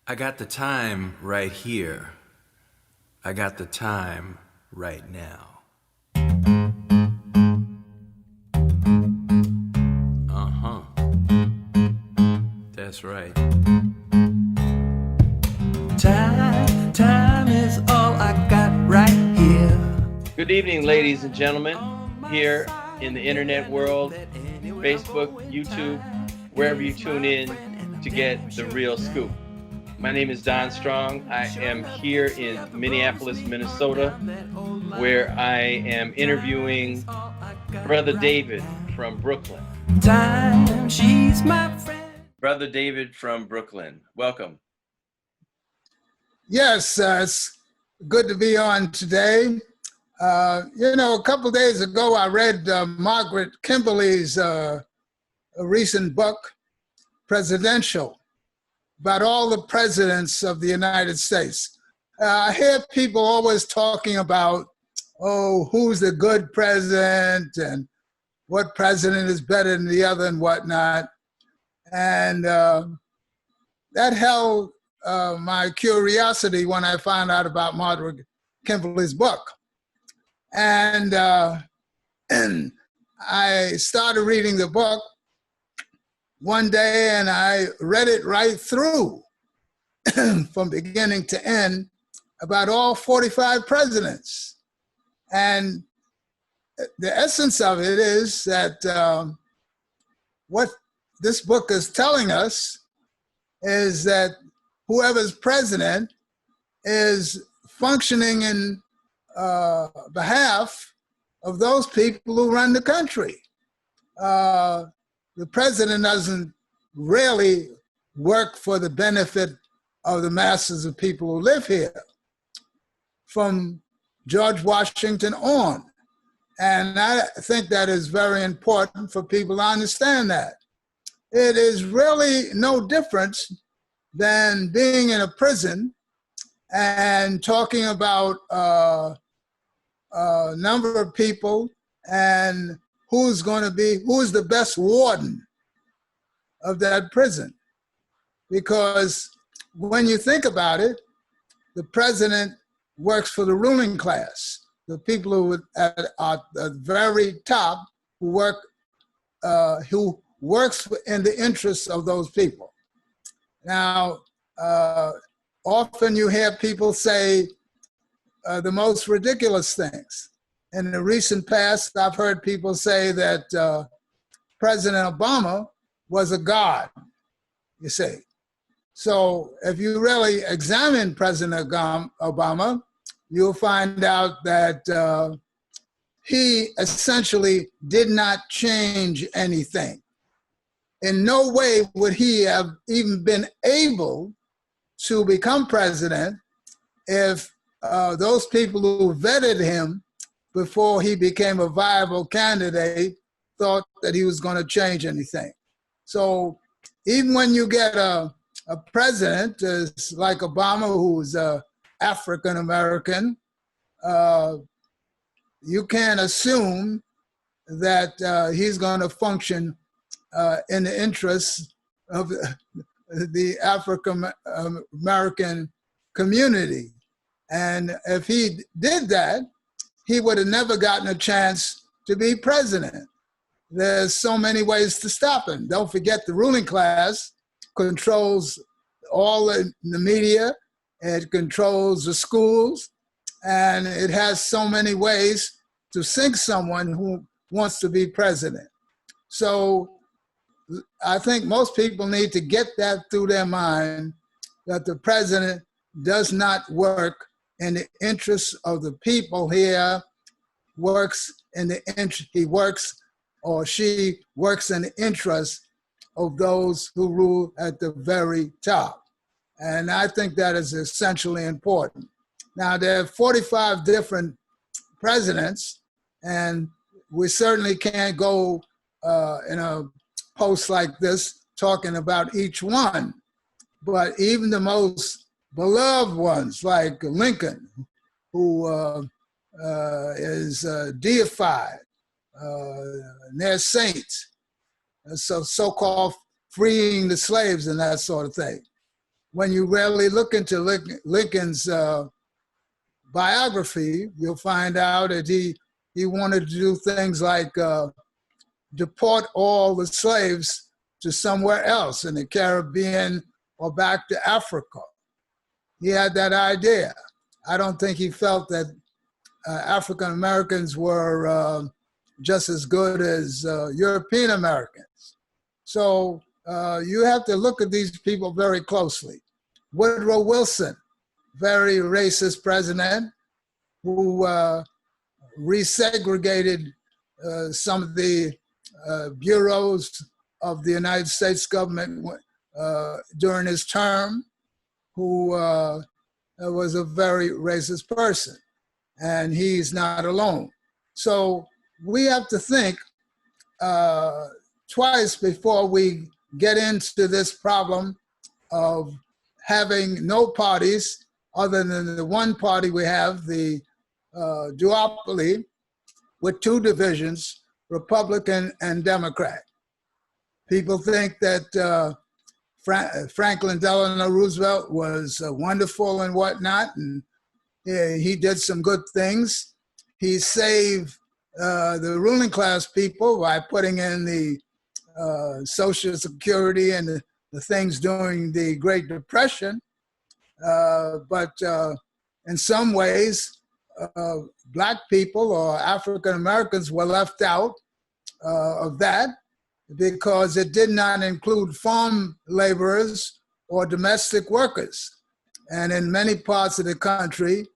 I got the time right here. I got the time right now. Uh-huh. That's right. Time is all I got right here. Good evening, ladies and gentlemen, here in the internet world, Facebook, YouTube, wherever you tune in to get the real scoop. My name is Don Strong. I am here in Minneapolis, Minnesota, where I am interviewing Brother David from Brooklyn. Time, she's my friend. Brother David from Brooklyn, welcome. Yes, it's good to be on today. A couple of days ago, I read Margaret Kimberly's recent book, Prejudential, about all the presidents of the United States. I hear people always talking about, who's the good president and what president is better than the other and whatnot. And that held my curiosity when I found out about Margaret Kimberly's book. And I started reading the book one day, and I read it right through from beginning to end about all 45 presidents. And the essence of it is that what this book is telling us is that whoever's president is functioning in behalf of those people who run the country. The president doesn't really work for the benefit of the masses of people who live here, from George Washington on. And I think that is very important for people to understand that. It is really no difference than being in a prison and talking about a number of people and who's the best warden of that prison. Because when you think about it, the president works for the ruling class, the people who are at the very top who works in the interests of those people. Now, often you hear people say the most ridiculous things. In the recent past, I've heard people say that President Obama was a god, you see. So if you really examine President Obama, you'll find out that he essentially did not change anything. In no way would he have even been able to become president if those people who vetted him before he became a viable candidate thought that he was going to change anything. So even when you get a president like Obama, who's African American, you can't assume that he's going to function in the interests of the African American community. And if he did that, he would have never gotten a chance to be president. There's so many ways to stop him. Don't forget, the ruling class controls all the media, it controls the schools, and it has so many ways to sink someone who wants to be president. So I think most people need to get that through their mind, that the president does not work in the interests of the people here, he works or she works in the interest of those who rule at the very top. And I think that is essentially important. Now, there are 45 different presidents, and we certainly can't go in a post like this talking about each one. But even the most beloved ones, like Lincoln, who is deified, they're saints, so-called freeing the slaves and that sort of thing. when you really look into Lincoln's biography, you'll find out that he wanted to do things like deport all the slaves to somewhere else in the Caribbean or back to Africa. He had that idea. I don't think he felt that African Americans were just as good as European Americans. So you have to look at these people very closely. Woodrow Wilson, very racist president who resegregated some of the bureaus of the United States government during his term, who was a very racist person. And he's not alone. So we have to think twice before we get into this problem of having no parties other than the one party we have, the duopoly, with two divisions, Republican and Democrat. People think that Franklin Delano Roosevelt was wonderful and whatnot, and he did some good things. He saved the ruling class people by putting in the Social Security and the things during the Great Depression. But in some ways, Black people or African Americans were left out of that because it did not include farm laborers or domestic workers. And in many parts of the country,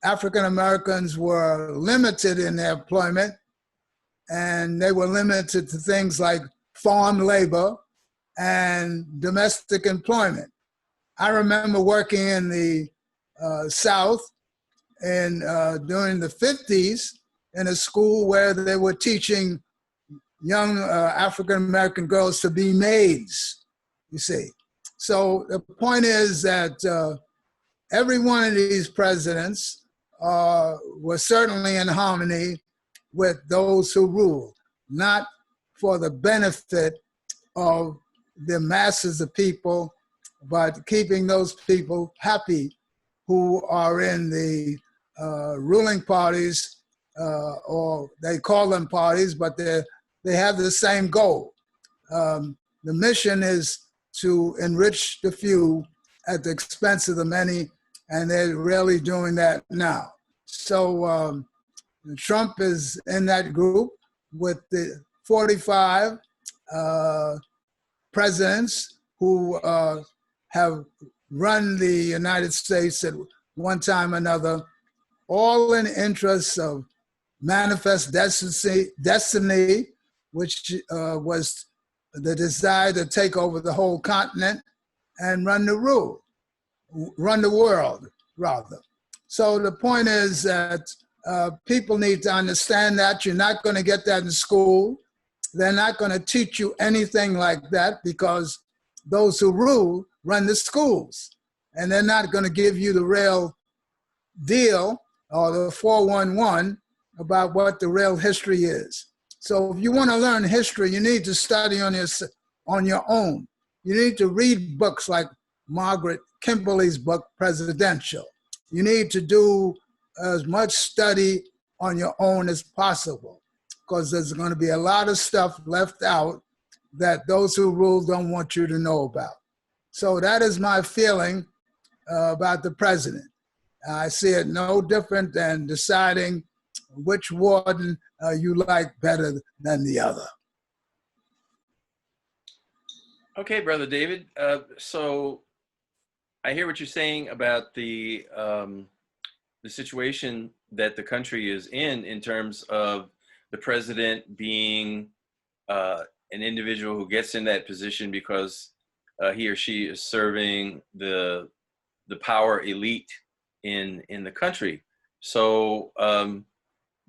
African Americans were limited in their employment, and they were limited to things like farm labor and domestic employment. I remember working in the South during the 50s in a school where they were teaching young African American girls to be maids, you see. So the point is that every one of these presidents was certainly in harmony with those who rule, not for the benefit of the masses of people, but keeping those people happy who are in the ruling parties, or they call them parties, but they have the same goal. The mission is to enrich the few at the expense of the many, and they're really doing that now. So Trump is in that group with the 45 presidents who have run the United States at one time or another, all in the interests of manifest destiny, which was the desire to take over the whole continent and run the world, rather. So the point is that people need to understand that you're not going to get that in school. They're not going to teach you anything like that because those who rule run the schools, and they're not going to give you the real deal or the 411 about what the real history is. So if you want to learn history, you need to study on your own. You need to read books like Margaret Kimberly's book, Prejudential. You need to do as much study on your own as possible, because there's going to be a lot of stuff left out that those who rule don't want you to know about. So that is my feeling about the president. I see it no different than deciding which warden you like better than the other. Okay, Brother David. So I hear what you're saying about the situation that the country is in terms of the president being an individual who gets in that position because he or she is serving the power elite in the country. So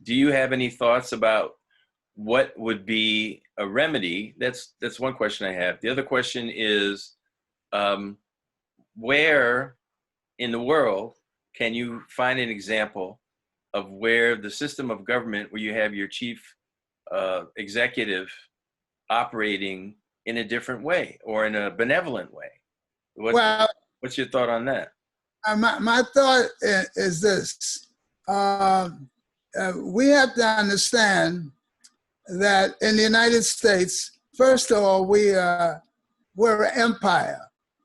do you have any thoughts about what would be a remedy? That's one question I have. The other question is, where in the world can you find an example of where the system of government, where you have your chief executive operating in a different way or in a benevolent way? What's your thought on that? My thought is this. We have to understand that in the United States, first of all, we're an empire.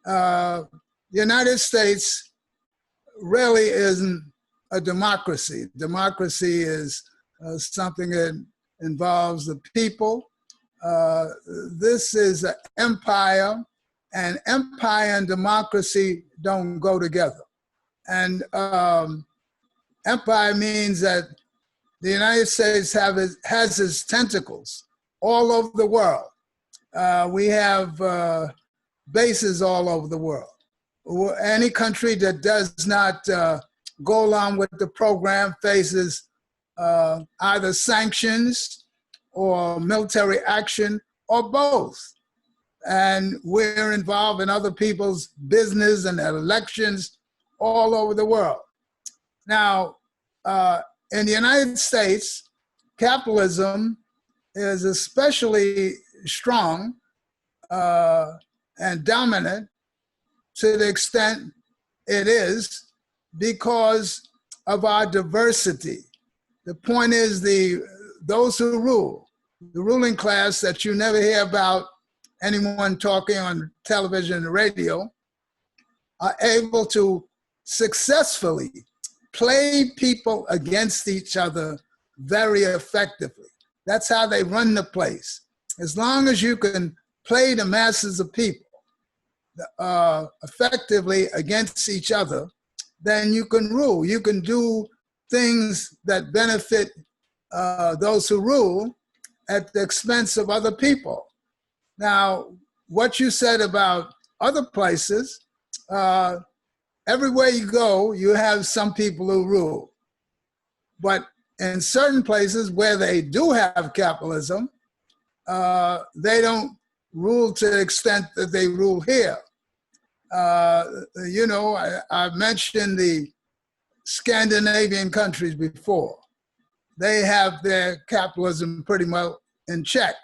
The United States really isn't a democracy. Democracy is something that involves the people. This is an empire, and empire and democracy don't go together. And empire means that the United States has its tentacles all over the world. We have bases all over the world. Any country that does not go along with the program faces either sanctions or military action or both. And we're involved in other people's business and elections all over the world. Now, in the United States, capitalism is especially strong and dominant to the extent it is because of our diversity. The point is those who rule, the ruling class that you never hear about anyone talking on television and radio, are able to successfully play people against each other very effectively. That's how they run the place. As long as you can play the masses of people effectively against each other, then you can rule. You can do things that benefit those who rule at the expense of other people. Now, what you said about other places, everywhere you go, you have some people who rule. But in certain places where they do have capitalism, they don't rule to the extent that they rule here. I mentioned the Scandinavian countries before. They have their capitalism pretty well in check.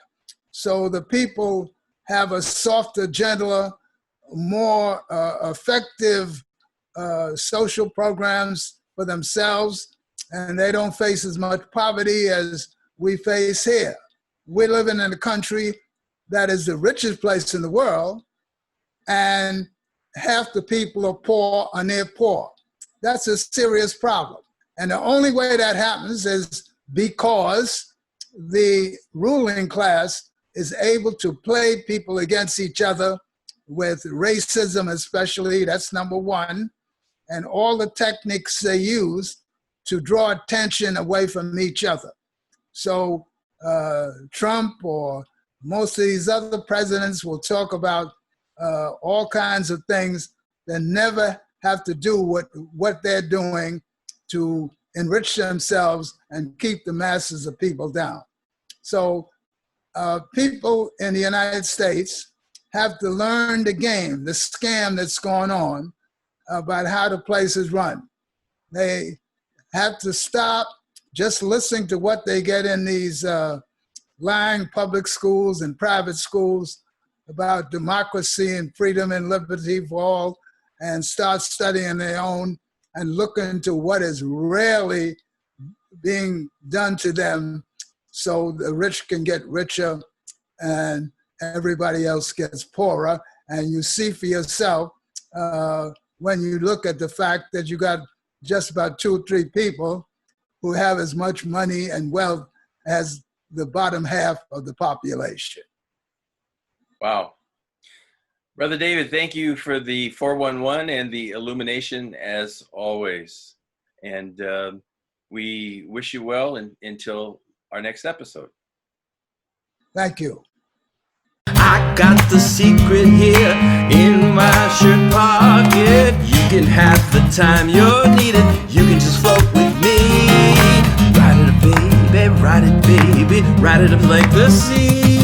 So the people have a softer, gentler, more effective social programs for themselves, and they don't face as much poverty as we face here. We're living in a country that is the richest place in the world, and half the people are poor or near poor. That's a serious problem. And the only way that happens is because the ruling class is able to play people against each other with racism especially, that's number one, and all the techniques they use to draw attention away from each other. So Trump or most of these other presidents will talk about all kinds of things that never have to do with what they're doing to enrich themselves and keep the masses of people down. So people in the United States have to learn the game, the scam that's going on about how the place is run. They have to stop just listening to what they get in these lying public schools and private schools about democracy and freedom and liberty for all, and start studying their own and look into what is really being done to them so the rich can get richer and everybody else gets poorer. And you see for yourself when you look at the fact that you got just about 2 or 3 people who have as much money and wealth as the bottom half of the population. Wow. Brother David, thank you for the 411 and the illumination as always. And we wish you well until our next episode. Thank you. I got the secret here in my shirt pocket. You can have the time you're needed. You can just float with me. Ride it up, baby, ride it, baby. Ride it up like the sea.